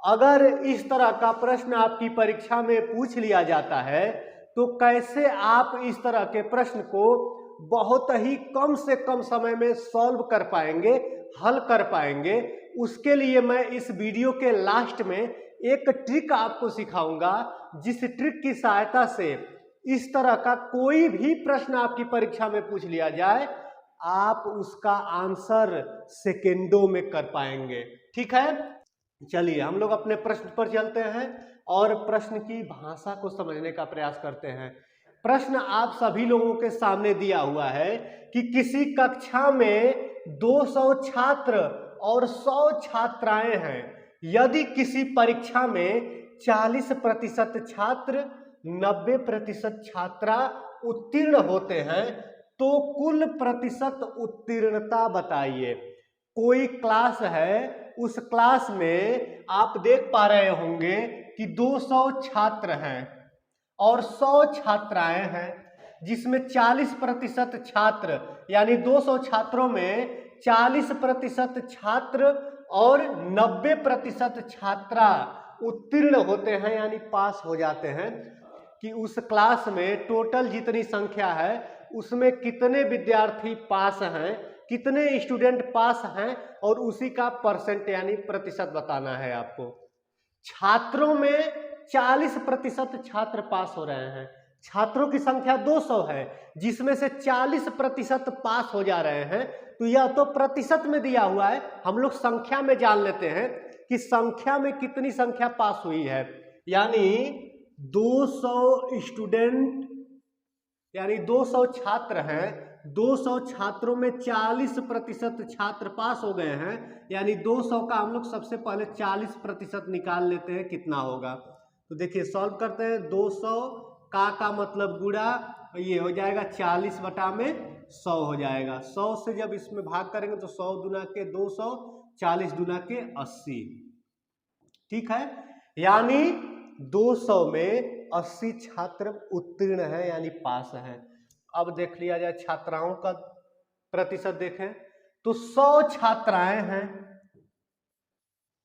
अगर इस तरह का प्रश्न आपकी परीक्षा में पूछ लिया जाता है तो कैसे आप इस तरह के प्रश्न को बहुत ही कम से कम समय में सॉल्व कर पाएंगे, हल कर पाएंगे। उसके लिए मैं इस वीडियो के लास्ट में एक ट्रिक आपको सिखाऊंगा, जिस ट्रिक की सहायता से इस तरह का कोई भी प्रश्न आपकी परीक्षा में पूछ लिया जाए, आप उसका आंसर सेकेंडों में कर पाएंगे। ठीक है, चलिए हम लोग अपने प्रश्न पर चलते हैं और प्रश्न की भाषा को समझने का प्रयास करते हैं। प्रश्न आप सभी लोगों के सामने दिया हुआ है कि किसी कक्षा में 200 छात्र और 100 छात्राएं हैं। यदि किसी परीक्षा में 40% छात्र, 90% छात्रा उत्तीर्ण होते हैं तो कुल प्रतिशत उत्तीर्णता बताइए। कोई क्लास है, उस क्लास में आप देख पा रहे होंगे कि 200 छात्र हैं और 100 छात्राएं हैं, जिसमें 40% छात्र यानी 200 छात्रों में 40% छात्र और 90% छात्रा उत्तीर्ण होते हैं यानी पास हो जाते हैं। कि उस क्लास में टोटल जितनी संख्या है उसमें कितने विद्यार्थी पास हैं, कितने स्टूडेंट पास हैं, और उसी का परसेंट यानी प्रतिशत बताना है आपको। छात्रों में 40% छात्र पास हो रहे हैं। छात्रों की संख्या 200 है, जिसमें से 40% पास हो जा रहे हैं। तो यह तो प्रतिशत में दिया हुआ है, हम लोग संख्या में जान लेते हैं कि संख्या में कितनी संख्या पास हुई है। यानी 200 स्टूडेंट यानी 200 छात्र हैं, 200 छात्रों में 40% छात्र पास हो गए हैं, यानी 200 का हम लोग सबसे पहले 40% निकाल लेते हैं, कितना होगा। तो देखिए सॉल्व करते हैं। 200 का मतलब गुणा, ये हो जाएगा 40/100 हो जाएगा। 100 से जब इसमें भाग करेंगे तो 100 दूना के 200, 40 दूना के 80। ठीक है, यानी 200 में 80 छात्र उत्तीर्ण है यानी पास है। अब देख लिया जाए छात्राओं का प्रतिशत, देखें तो 100 छात्राएं हैं,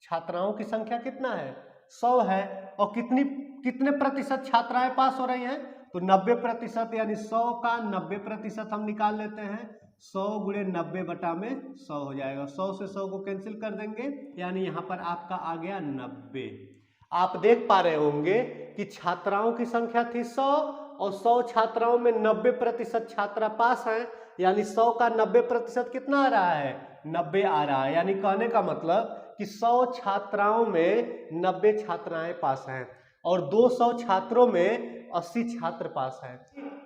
छात्राओं की संख्या कितना है 100 है, और कितने प्रतिशत छात्राएं पास हो रही हैं तो 90%, यानी 100 का 90% हम निकाल लेते हैं। 100 गुणे 90/100 हो जाएगा। 100 से 100 को कैंसिल कर देंगे, यानी यहाँ पर आपका आ गया 90। आप देख पा रहे होंगे कि छात्राओं की संख्या थी 100 और 100 छात्राओं में 90% छात्रा पास हैं, यानी 100 का 90% कितना आ रहा है 90 आ रहा है। यानी कहने का मतलब कि 100 छात्राओं में 90 छात्राएं पास हैं और 200 छात्रों में 80 छात्र पास हैं।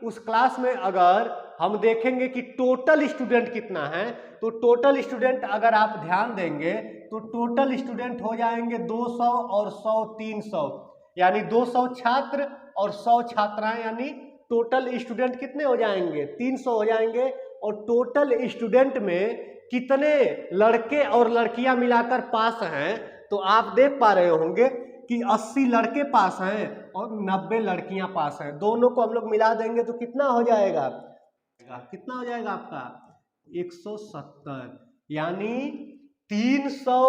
उस क्लास में अगर हम देखेंगे कि टोटल स्टूडेंट कितना है, तो टोटल स्टूडेंट अगर आप ध्यान देंगे तो टोटल स्टूडेंट हो जाएंगे 200 और 100 300, यानी 200 छात्र और 100 छात्राएं, यानी टोटल स्टूडेंट कितने हो जाएंगे 300 हो जाएंगे। और टोटल स्टूडेंट में कितने लड़के और लड़कियां मिलाकर पास हैं, तो आप देख पा रहे होंगे कि 80 लड़के पास हैं और 90 लड़कियां पास हैं। दोनों को हम लोग मिला देंगे तो कितना हो जाएगा, कितना हो जाएगा आपका 170, यानी 300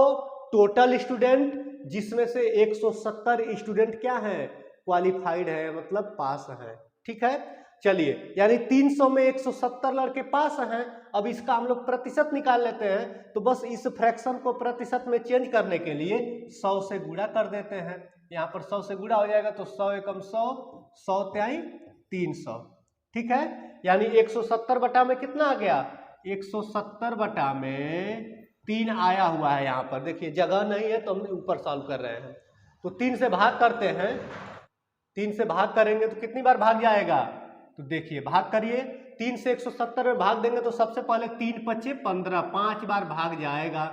टोटल स्टूडेंट, जिसमें से 170 स्टूडेंट क्या है क्वालिफाइड है, मतलब पास है। ठीक है, चलिए, यानी 300 में 170 लड़के पास हैं। अब इसका हम लोग प्रतिशत निकाल लेते हैं, तो बस इस फ्रैक्शन को प्रतिशत में चेंज करने के लिए 100 से गुणा कर देते हैं। यहाँ पर 100 से गुणा हो जाएगा तो 100 एकम 100, 100 त्याई 300। ठीक है, यानी 170 बटा में कितना आ गया 170 बटा में 3 आया हुआ है। यहाँ पर देखिए जगह नहीं है तो हम ऊपर सॉल्व कर रहे हैं। तो 3 से भाग करते हैं, 3 से भाग करेंगे तो कितनी बार भाग जाएगा, तो देखिए भाग करिए। 3 से 170 में भाग देंगे तो सबसे पहले 3 पचे 15, 5 बार भाग जाएगा।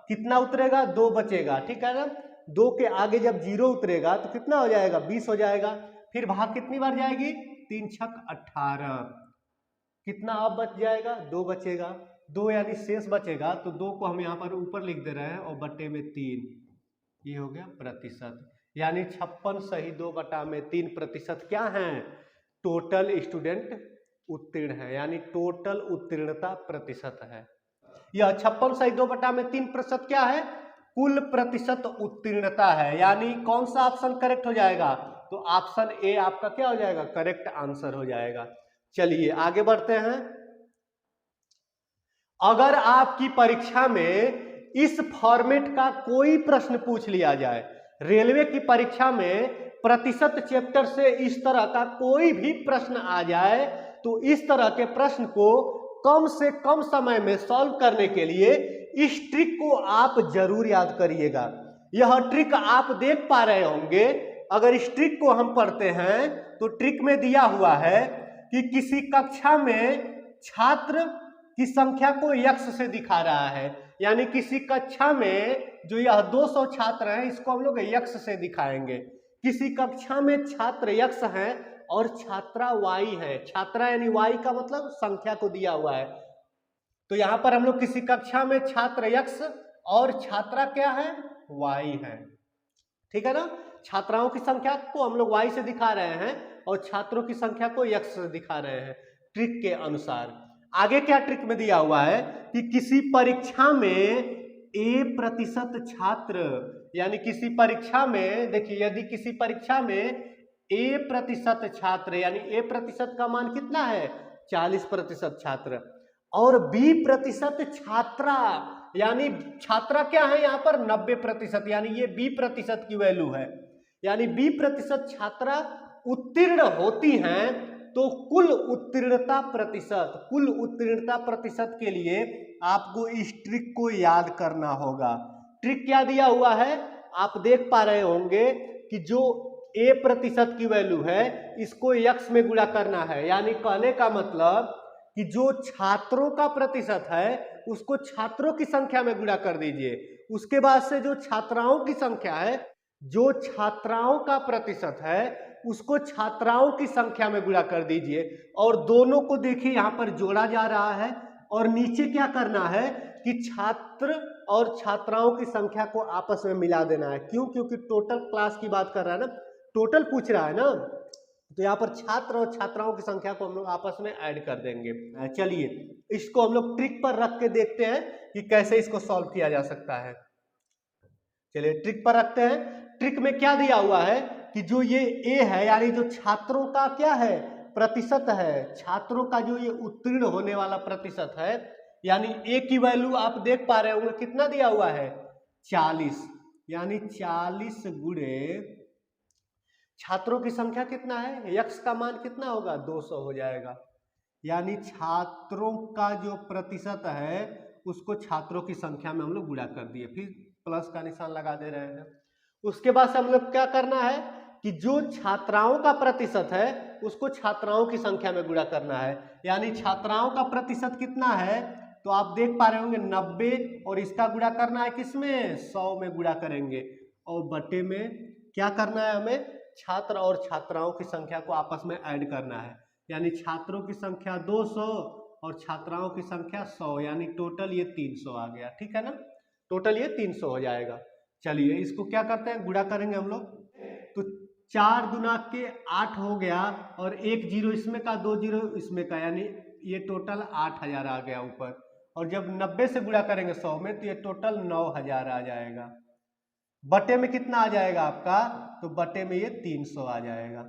कितना उतरेगा 2 बचेगा। ठीक है ना, 2 के आगे जब 0 उतरेगा तो कितना हो जाएगा 20 हो जाएगा। फिर भाग कितनी बार जाएगी 3 छक 18, कितना अब बच जाएगा 2 बचेगा। 2 यानी शेष बचेगा, तो 2 को हम यहाँ पर ऊपर लिख दे रहे हैं और बट्टे में 3, ये हो गया प्रतिशत। यानी 56 सही 2 बटा में 3 प्रतिशत क्या है टोटल स्टूडेंट उत्तीर्ण है, यानी टोटल उत्तीर्णता प्रतिशत है। यह 56 सही 2 बटा में 3 प्रतिशत क्या है कुल प्रतिशत उत्तीर्णता है, यानी कौन सा ऑप्शन करेक्ट हो जाएगा? तो ऑप्शन ए आपका क्या हो जाएगा? करेक्ट आंसर हो जाएगा। चलिए आगे बढ़ते हैं। अगर आपकी परीक्षा में इस फॉर्मेट का कोई प्रश्न पूछ लिया जाए, रेलवे की परीक्षा में प्रतिशत चैप्टर से इस तरह का कोई भी प्रश्न आ जाए, तो इस तरह के प्रश्न को कम से कम समय में सॉल्व करने के लिए इस ट्रिक को आप जरूर याद करिएगा। यह ट्रिक आप देख पा रहे होंगे। अगर इस ट्रिक को हम पढ़ते हैं तो ट्रिक में दिया हुआ है कि किसी कक्षा में छात्र की संख्या को यक्ष से दिखा रहा है, यानी किसी कक्षा में जो यह 200 छात्र हैं इसको हम लोग यक्ष से दिखाएंगे। किसी कक्षा में छात्र यक्ष हैं और छात्रा वाई है। छात्रा यानी वाई का मतलब संख्या को दिया हुआ है। तो यहां पर हम लोग किसी कक्षा में छात्र यक्ष और छात्रा क्या है? वाई है। ठीक है ना? छात्राओं की संख्या को हम लोग वाई से दिखा रहे हैं और छात्रों की संख्या को यक्ष से दिखा रहे हैं ट्रिक के अनुसार। आगे क्या ट्रिक में दिया हुआ है कि किसी परीक्षा में A% छात्र, यानी किसी परीक्षा में देखिए, यदि किसी परीक्षा में A% छात्र, यानी A% का मान कितना है? 40% छात्र, और B% छात्रा, यानी छात्रा क्या है यहाँ पर? 90%, यानी ये B% की वैल्यू है, यानी B% छात्रा उत्तीर्ण होती हैं, तो कुल उत्तीर्णता प्रतिशत के लिए आपको इस ट्रिक को याद करना होगा। ट्रिक क्या दिया हुआ है आप देख पा रहे होंगे कि जो A% की वैल्यू है इसको यक्ष में गुणा करना है, यानी कहने का मतलब कि जो छात्रों का प्रतिशत है उसको छात्रों की संख्या में गुणा कर दीजिए। उसके बाद से जो छात्राओं की संख्या है, जो छात्राओं का प्रतिशत है उसको छात्राओं की संख्या में गुणा कर दीजिए, और दोनों को देखिए यहाँ पर जोड़ा जा रहा है। और नीचे क्या करना है कि छात्र और छात्राओं की संख्या को आपस में मिला देना है। क्यों? क्योंकि टोटल क्लास की बात कर रहा है ना, टोटल पूछ रहा है ना, तो यहाँ पर छात्र और छात्राओं की संख्या को हम लोग आपस में ऐड कर देंगे। चलिए इसको हम लोग ट्रिक पर रख के देखते हैं कि कैसे इसको सॉल्व किया जा सकता है। चलिए ट्रिक पर रखते हैं। ट्रिक में क्या दिया हुआ है कि जो ये ए है, यानी जो छात्रों का क्या है? प्रतिशत है। छात्रों का जो ये उत्तीर्ण होने वाला प्रतिशत है, यानी ए की वैल्यू आप देख पा रहे होंगे कितना दिया हुआ है? 40, यानी 40 गुणे छात्रों की संख्या कितना है? यक्ष का मान कितना होगा? 200 हो जाएगा। यानी छात्रों का जो प्रतिशत है उसको छात्रों की संख्या में हम लोग गुणा कर दिए, फिर प्लस का निशान लगा दे रहे हैं। उसके बाद से हम लोग क्या करना है कि जो छात्राओं का प्रतिशत है उसको छात्राओं की संख्या में गुणा करना है, यानी छात्राओं का प्रतिशत कितना है? तो आप देख पा रहे होंगे 90, और इसका गुणा करना है किसमें? 100 में गुणा करेंगे, और बटे में क्या करना है हमें? छात्र और छात्राओं की संख्या को आपस में ऐड करना है, यानी छात्रों की संख्या 200 और छात्राओं की संख्या 100, यानी टोटल ये 300 आ गया। ठीक है ना? टोटल ये 300 हो जाएगा। चलिए इसको क्या करते हैं? गुणा करेंगे हम लोग। तो 4 दूना के 8 हो गया, और 1 जीरो इसमें का, 2 जीरो इसमें का, यानी ये टोटल 8000 आ गया ऊपर। और जब 90 से गुणा करेंगे 100 में तो ये टोटल 9000 आ जाएगा। बटे में कितना आ जाएगा आपका? तो बटे में ये 300 आ जाएगा।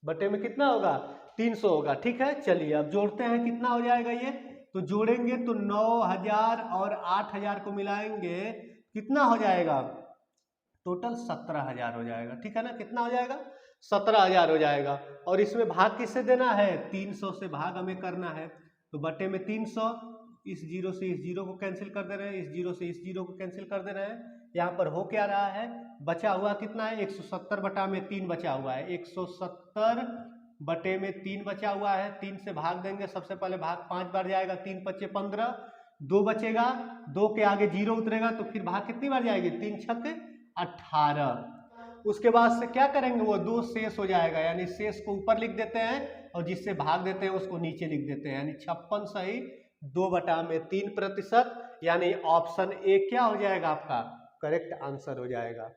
बटे में कितना होगा? 300 होगा। ठीक है, चलिए अब जोड़ते हैं, कितना हो जाएगा ये? तो जोड़ेंगे तो 9000 और 8000 को मिलाएंगे, कितना हो जाएगा? टोटल 17000 हो जाएगा। ठीक है ना? कितना हो जाएगा? 17000 हो जाएगा। और इसमें भाग किससे देना है? 300 से भाग हमें करना है। तो बटे में 300, इस जीरो से इस जीरो को कैंसिल कर दे रहे हैं, इस जीरो से इस जीरो को कैंसिल कर दे रहे हैं। यहाँ पर हो क्या रहा है? बचा हुआ कितना है? 170 बटा में 3 बचा हुआ है। 170 बटे में 3 बचा हुआ है। 3 से भाग देंगे, सबसे पहले भाग 5 बार जाएगा, 3 पच्चे 15, 2 बचेगा, 2 के आगे जीरो उतरेगा, तो फिर भाग कितनी बार जाएगी? 3 छक्के 18। उसके बाद से क्या करेंगे? वो 2 शेष हो जाएगा, यानी शेष को ऊपर लिख देते हैं और जिससे भाग देते हैं उसको नीचे लिख देते हैं, यानी 56 सही 2 बटा में 3%, यानी ऑप्शन ए क्या हो जाएगा आपका? करेक्ट आंसर हो जाएगा।